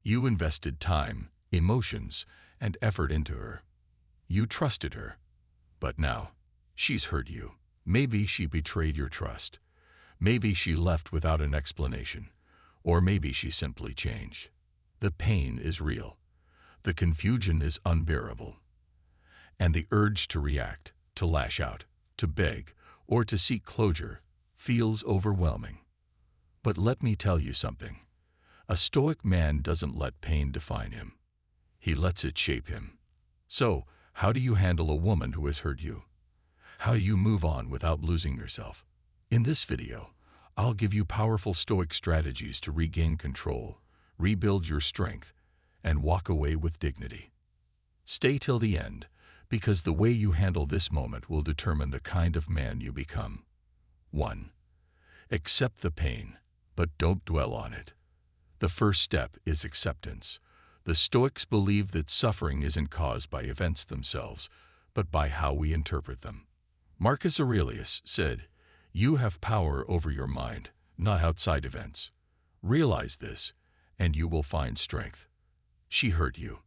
You invested time, emotions, and effort into her. You trusted her. But now, she's hurt you. Maybe she betrayed your trust. Maybe she left without an explanation. Or maybe she simply changed. The pain is real. The confusion is unbearable. And the urge to react, to lash out, to beg, or to seek closure feels overwhelming. But let me tell you something. A Stoic man doesn't let pain define him. He lets it shape him. So, how do you handle a woman who has hurt you? How do you move on without losing yourself? In this video, I'll give you powerful Stoic strategies to regain control, rebuild your strength, and walk away with dignity. Stay till the end, because the way you handle this moment will determine the kind of man you become. 1. Accept the pain, but don't dwell on it. The first step is acceptance. The Stoics believe that suffering isn't caused by events themselves, but by how we interpret them. Marcus Aurelius said, "You have power over your mind, not outside events. Realize this, and you will find strength." She hurt you.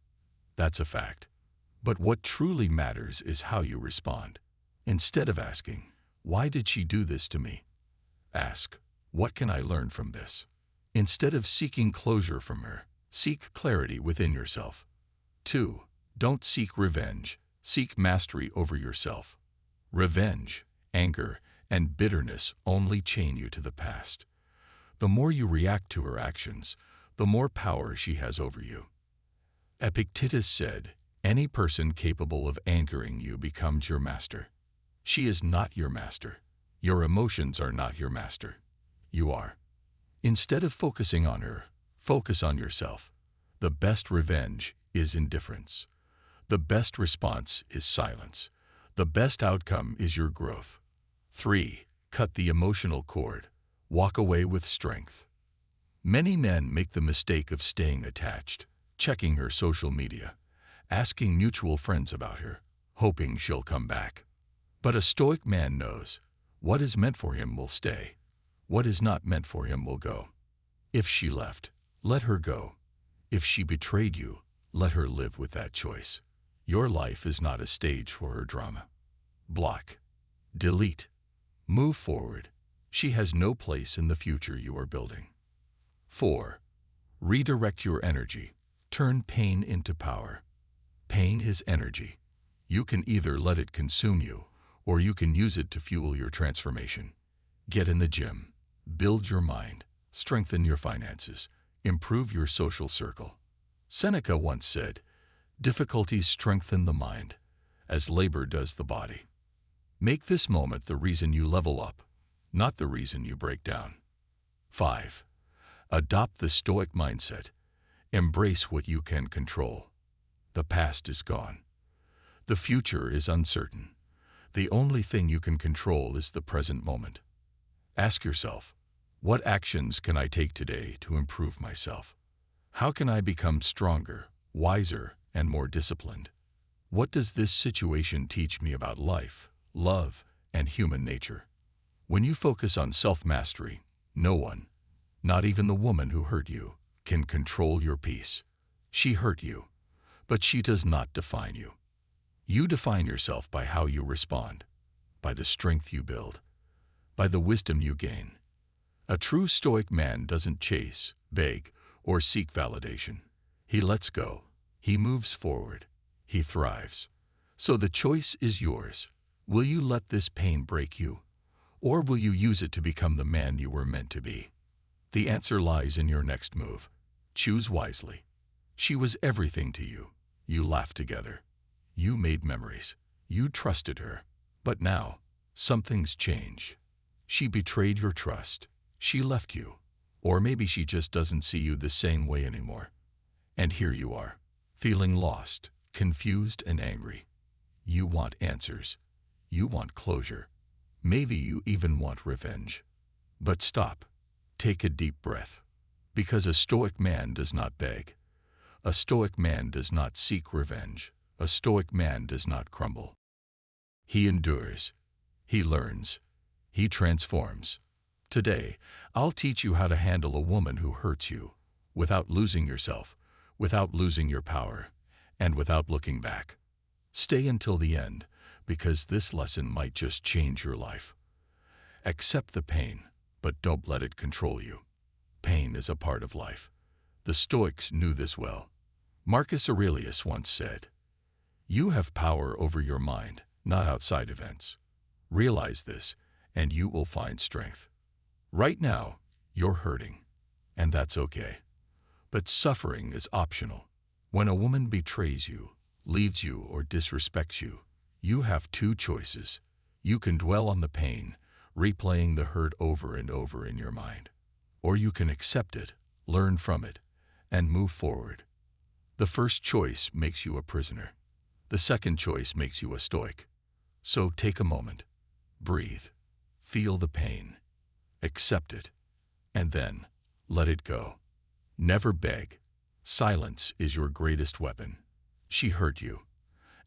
That's a fact. But what truly matters is how you respond. Instead of asking, "Why did she do this to me?" ask, "What can I learn from this?" Instead of seeking closure from her, seek clarity within yourself. 2. Don't seek revenge. Seek mastery over yourself. Revenge, anger, and bitterness only chain you to the past. The more you react to her actions, the more power she has over you. Epictetus said, "Any person capable of angering you becomes your master." She is not your master. Your emotions are not your master. You are. Instead of focusing on her, focus on yourself. The best revenge is indifference. The best response is silence. The best outcome is your growth. 3. Cut the emotional cord. Walk away with strength. Many men make the mistake of staying attached, checking her social media, asking mutual friends about her, hoping she'll come back. But a Stoic man knows, what is meant for him will stay. What is not meant for him will go. If she left, let her go. If she betrayed you, let her live with that choice. Your life is not a stage for her drama. Block. Delete. Move forward. She has no place in the future you are building. 4. Redirect your energy. Turn pain into power. Pain is energy. You can either let it consume you, or you can use it to fuel your transformation. Get in the gym. Build your mind. Strengthen your finances. Improve your social circle. Seneca once said, "Difficulties strengthen the mind, as labor does the body." Make this moment the reason you level up, not the reason you break down. 5. Adopt the Stoic mindset. Embrace what you can control. The past is gone. The future is uncertain. The only thing you can control is the present moment. Ask yourself, what actions can I take today to improve myself? How can I become stronger, wiser, and more disciplined? What does this situation teach me about life, love, and human nature? When you focus on self-mastery, no one, not even the woman who hurt you, can control your peace. She hurt you, but she does not define you. You define yourself by how you respond, by the strength you build, by the wisdom you gain. A true Stoic man doesn't chase, beg, or seek validation. He lets go. He moves forward. He thrives. So the choice is yours. Will you let this pain break you? Or will you use it to become the man you were meant to be? The answer lies in your next move. Choose wisely. She was everything to you. You laughed together. You made memories. You trusted her. But now, something's changed. She betrayed your trust. She left you. Or maybe she just doesn't see you the same way anymore. And here you are, feeling lost, confused, and angry. You want answers. You want closure. Maybe you even want revenge. But stop. Take a deep breath. Because a Stoic man does not beg. A Stoic man does not seek revenge. A Stoic man does not crumble. He endures. He learns. He transforms. Today, I'll teach you how to handle a woman who hurts you without losing yourself, without losing your power, and without looking back. Stay until the end, because this lesson might just change your life. Accept the pain, but don't let it control you. Pain is a part of life. The Stoics knew this well. Marcus Aurelius once said, "You have power over your mind, not outside events. Realize this, and you will find strength." Right now, you're hurting, and that's okay. But suffering is optional. When a woman betrays you, leaves you, or disrespects you, you have two choices. You can dwell on the pain, replaying the hurt over and over in your mind. Or you can accept it, learn from it, and move forward. The first choice makes you a prisoner. The second choice makes you a Stoic. So take a moment, breathe, feel the pain, accept it, and then let it go. Never beg. Silence is your greatest weapon. She hurt you,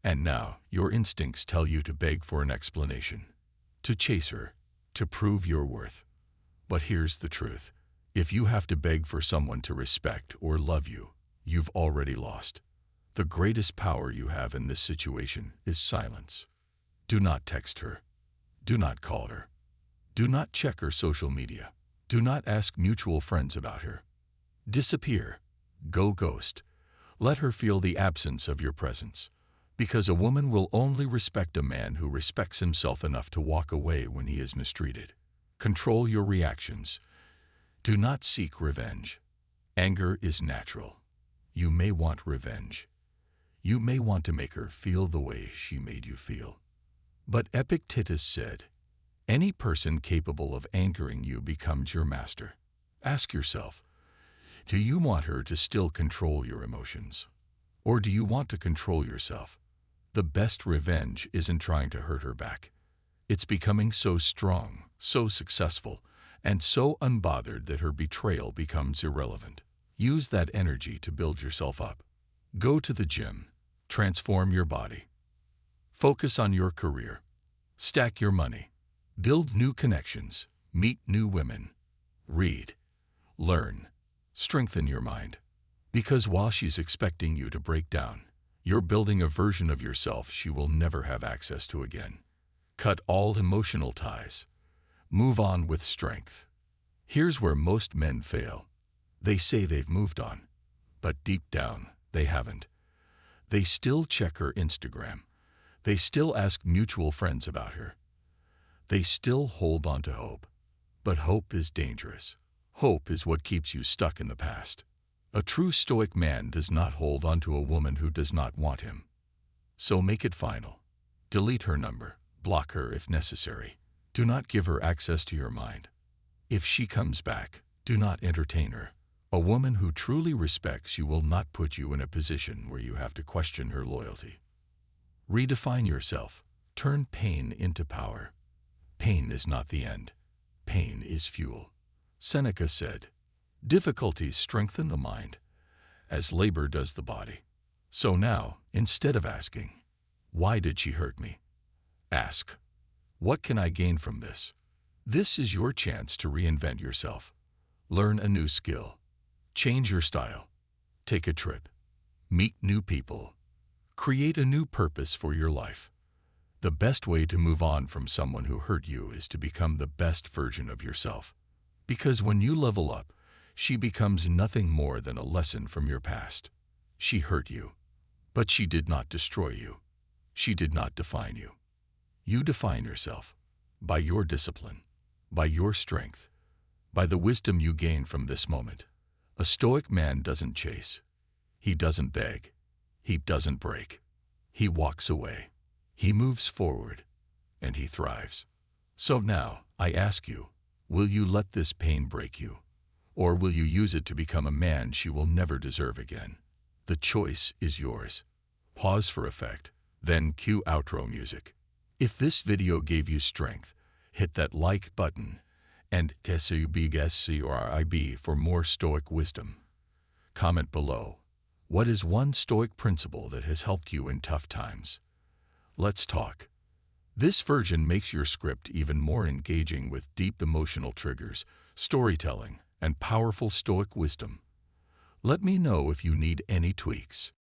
and now your instincts tell you to beg for an explanation, to chase her, to prove your worth. But here's the truth. If you have to beg for someone to respect or love you, you've already lost. The greatest power you have in this situation is silence. Do not text her. Do not call her. Do not check her social media. Do not ask mutual friends about her. Disappear. Go ghost. Let her feel the absence of your presence. Because a woman will only respect a man who respects himself enough to walk away when he is mistreated. Control your reactions. Do not seek revenge. Anger is natural. You may want revenge. You may want to make her feel the way she made you feel. But Epictetus said, "Any person capable of angering you becomes your master." Ask yourself, do you want her to still control your emotions? Or do you want to control yourself? The best revenge isn't trying to hurt her back. It's becoming so strong, so successful, and so unbothered that her betrayal becomes irrelevant. Use that energy to build yourself up. Go to the gym. Transform your body. Focus on your career. Stack your money. Build new connections. Meet new women. Read. Learn. Strengthen your mind. Because while she's expecting you to break down, you're building a version of yourself she will never have access to again. Cut all emotional ties. Move on with strength. Here's where most men fail. They say they've moved on, but deep down, they haven't. They still check her Instagram. They still ask mutual friends about her. They still hold on to hope. But hope is dangerous. Hope is what keeps you stuck in the past. A true Stoic man does not hold on to a woman who does not want him. So make it final. Delete her number. Block her if necessary. Do not give her access to your mind. If she comes back, do not entertain her. A woman who truly respects you will not put you in a position where you have to question her loyalty. Redefine yourself. Turn pain into power. Pain is not the end. Pain is fuel. Seneca said, "Difficulties strengthen the mind, as labor does the body." So now, instead of asking, "Why did she hurt me?" ask, "What can I gain from this?" This is your chance to reinvent yourself. Learn a new skill. Change your style. Take a trip. Meet new people. Create a new purpose for your life. The best way to move on from someone who hurt you is to become the best version of yourself. Because when you level up, she becomes nothing more than a lesson from your past. She hurt you, but she did not destroy you. She did not define you. You define yourself by your discipline, by your strength, by the wisdom you gain from this moment. A Stoic man doesn't chase. He doesn't beg. He doesn't break. He walks away. He moves forward, and he thrives. So now, I ask you, will you let this pain break you? Or will you use it to become a man she will never deserve again? The choice is yours. Pause for effect, then cue outro music. If this video gave you strength, hit that like button and subscribe for more Stoic wisdom. Comment below. What is one Stoic principle that has helped you in tough times? Let's talk. This version makes your script even more engaging with deep emotional triggers, storytelling, and powerful Stoic wisdom. Let me know if you need any tweaks.